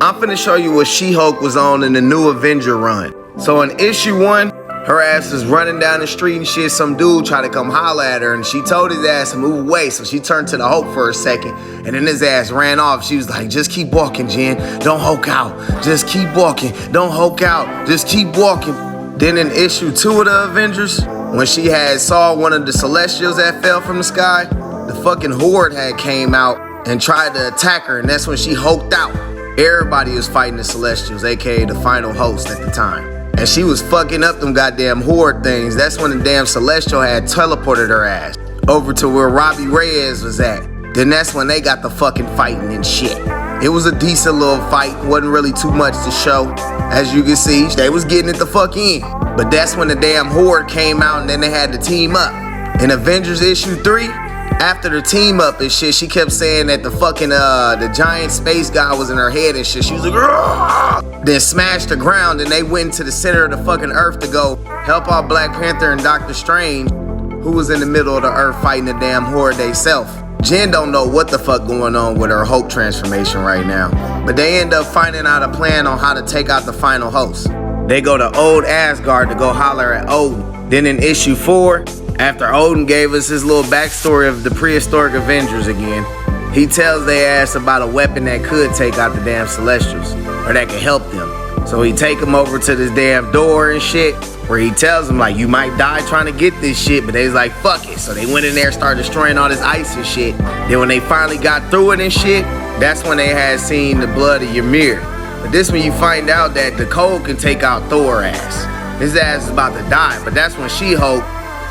I'm finna show you what She-Hulk was on in the new Avenger run. So in issue 1, her ass is running down the street and shit. Some dude tried to come holler at her and she told his ass to move away. So she turned to the Hulk for a second and then his ass ran off. She was like, just keep walking, Jen. Don't Hulk out. Just keep walking. Don't Hulk out. Just keep walking. Then in issue 2 of the Avengers, when she had saw one of the Celestials that fell from the sky, the fucking Horde had came out and tried to attack her, and that's when she hulked out. Everybody was fighting the Celestials, aka the final host at the time. And she was fucking up them goddamn Horde things. That's when the damn Celestial had teleported her ass over to where Robbie Reyes was at. Then that's when they got the fucking fighting and shit. It was a decent little fight, wasn't really too much to show. As you can see, they was getting it the fuck in. But that's when the damn Horde came out and then they had to team up. In Avengers issue 3, after the team up and shit, she kept saying that the fucking the giant space guy was in her head and shit. She was like, "Argh!" Then smashed the ground and they went to the center of the fucking earth to go help out Black Panther and Doctor Strange, who was in the middle of the earth fighting the damn Horde theyself. Jen don't know what the fuck going on with her Hulk transformation right now, but they end up finding out a plan on how to take out the final host. They go to old Asgard to go holler at Odin. Then in issue 4, after Odin gave us his little backstory of the prehistoric Avengers again, he tells they ass about a weapon that could take out the damn Celestials, or that could help them. So he take them over to this damn door and shit, where he tells them like, you might die trying to get this shit, but they was like, fuck it. So they went in there, started destroying all this ice and shit. Then when they finally got through it and shit, that's when they had seen the blood of Ymir. But this when you find out that the cold can take out Thor ass. His ass is about to die, but that's when She-Hulk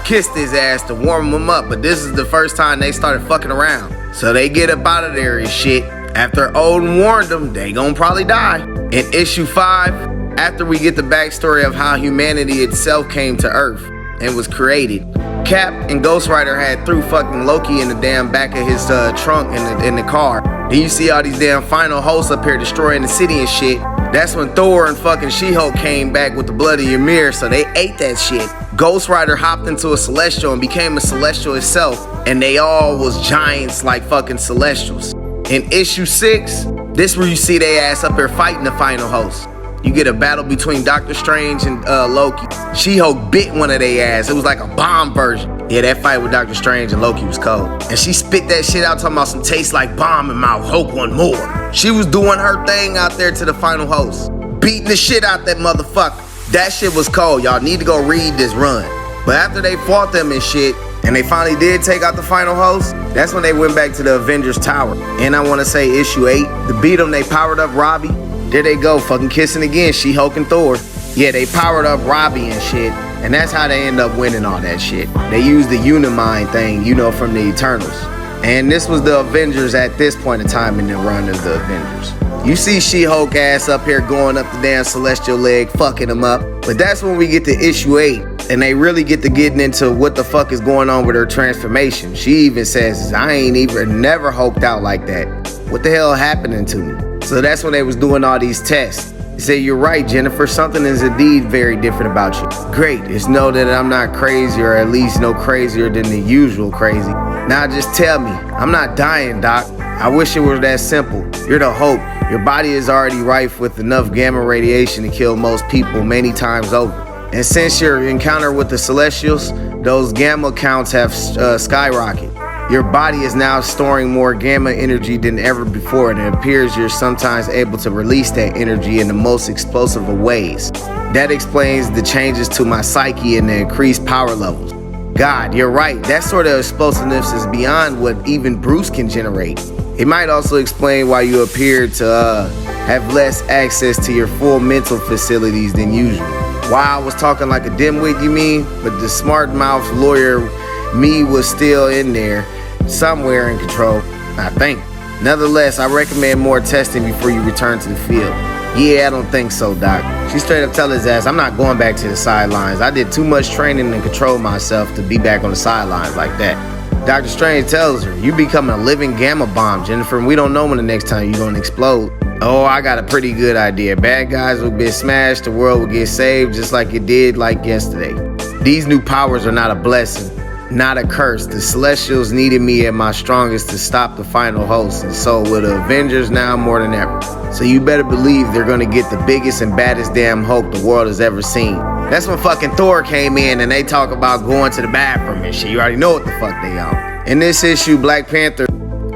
kissed his ass to warm him up. But this is the first time they started fucking around. So they get up out of there and shit. After Odin warned them, they gonna probably die. In issue 5, after we get the backstory of how humanity itself came to Earth and was created, Cap and Ghost Rider had threw fucking Loki in the damn back of his trunk in the car. Then you see all these damn final hosts up here destroying the city and shit. That's when Thor and fucking She-Hulk came back with the blood of Ymir, so they ate that shit. Ghost Rider hopped into a Celestial and became a Celestial itself, and they all was giants like fucking Celestials. In issue 6, this where you see they ass up here fighting the final host. You get a battle between Doctor Strange and Loki. She-Hulk bit one of they ass. It was like a bomb version. Yeah, that fight with Doctor Strange and Loki was cold. And she spit that shit out talking about some taste like bomb in mouth, Hulk want more. She was doing her thing out there to the final host. Beating the shit out that motherfucker. That shit was cold. Y'all need to go read this run. But after they fought them and shit, and they finally did take out the final host, that's when they went back to the Avengers Tower. And I want to say issue 8, to beat them, they powered up Robbie. There they go, fucking kissing again, She-Hulk and Thor. Yeah, they powered up Robbie and shit, and that's how they end up winning all that shit. They used the Unimind thing, you know, from the Eternals. And this was the Avengers at this point in time in the run of the Avengers. You see She-Hulk ass up here going up the damn Celestial leg, fucking them up. But that's when we get to issue 8, and they really get to getting into what the fuck is going on with her transformation. She even says, I ain't even never hulked out like that. What the hell happening to me? So that's when they was doing all these tests. They say, you're right, Jennifer, something is indeed very different about you. Great, it's know that I'm not crazy, or at least no crazier than the usual crazy. Now just tell me, I'm not dying, Doc. I wish it were that simple. You're the hope. Your body is already rife with enough gamma radiation to kill most people many times over. And since your encounter with the Celestials, those gamma counts have skyrocketed. Your body is now storing more gamma energy than ever before, and it appears you're sometimes able to release that energy in the most explosive of ways. That explains the changes to my psyche and the increased power levels. God, you're right. That sort of explosiveness is beyond what even Bruce can generate. It might also explain why you appear to have less access to your full mental facilities than usual. Why I was talking like a dimwit, you mean? But the smart mouth lawyer me was still in there, somewhere in control, I think. Nevertheless, I recommend more testing before you return to the field. Yeah, I don't think so, Doc. She straight up tell his ass, I'm not going back to the sidelines. I did too much training and control myself to be back on the sidelines like that. Dr. Strange tells her, you becoming a living gamma bomb, Jennifer, and we don't know when the next time you're gonna explode. Oh, I got a pretty good idea. Bad guys will get smashed, the world will get saved just like it did like yesterday. These new powers are not a blessing. not a curse. The Celestials needed me at my strongest to stop the final host, and so with the Avengers now more than ever. So you better believe they're gonna get the biggest and baddest damn Hulk the world has ever seen. That's when fucking Thor came in and they talk about going to the bathroom and shit. You already know what the fuck they on. In this issue, Black Panther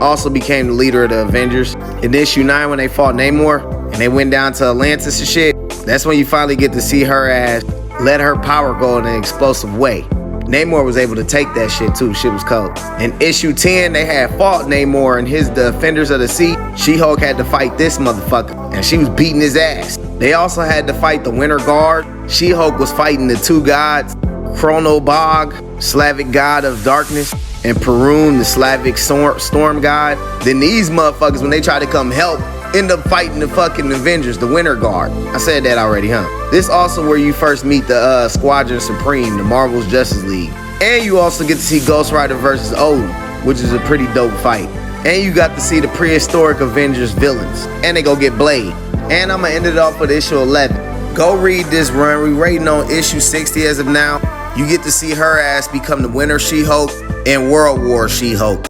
also became the leader of the Avengers. In issue 9, when they fought Namor and they went down to Atlantis and shit, that's when you finally get to see her ass let her power go in an explosive way. Namor was able to take that shit too. Shit was cold. In issue 10, they had fought Namor and his Defenders of the Sea. She-Hulk had to fight this motherfucker, and she was beating his ass. They also had to fight the Winter Guard. She-Hulk was fighting the two gods, Chronobog, Slavic god of darkness, and Perun, the Slavic storm god. Then these motherfuckers, when they try to come help, end up fighting the fucking Avengers, the Winter Guard. I said that already, huh? This also where you first meet the Squadron Supreme, the Marvel's Justice League. And you also get to see Ghost Rider versus Odin, which is a pretty dope fight. And you got to see the prehistoric Avengers villains. And they go get Blade. And I'm gonna end it off with issue 11. Go read this run. We rating on issue 60 as of now. You get to see her ass become the Winter She-Hulk and World War She-Hulk.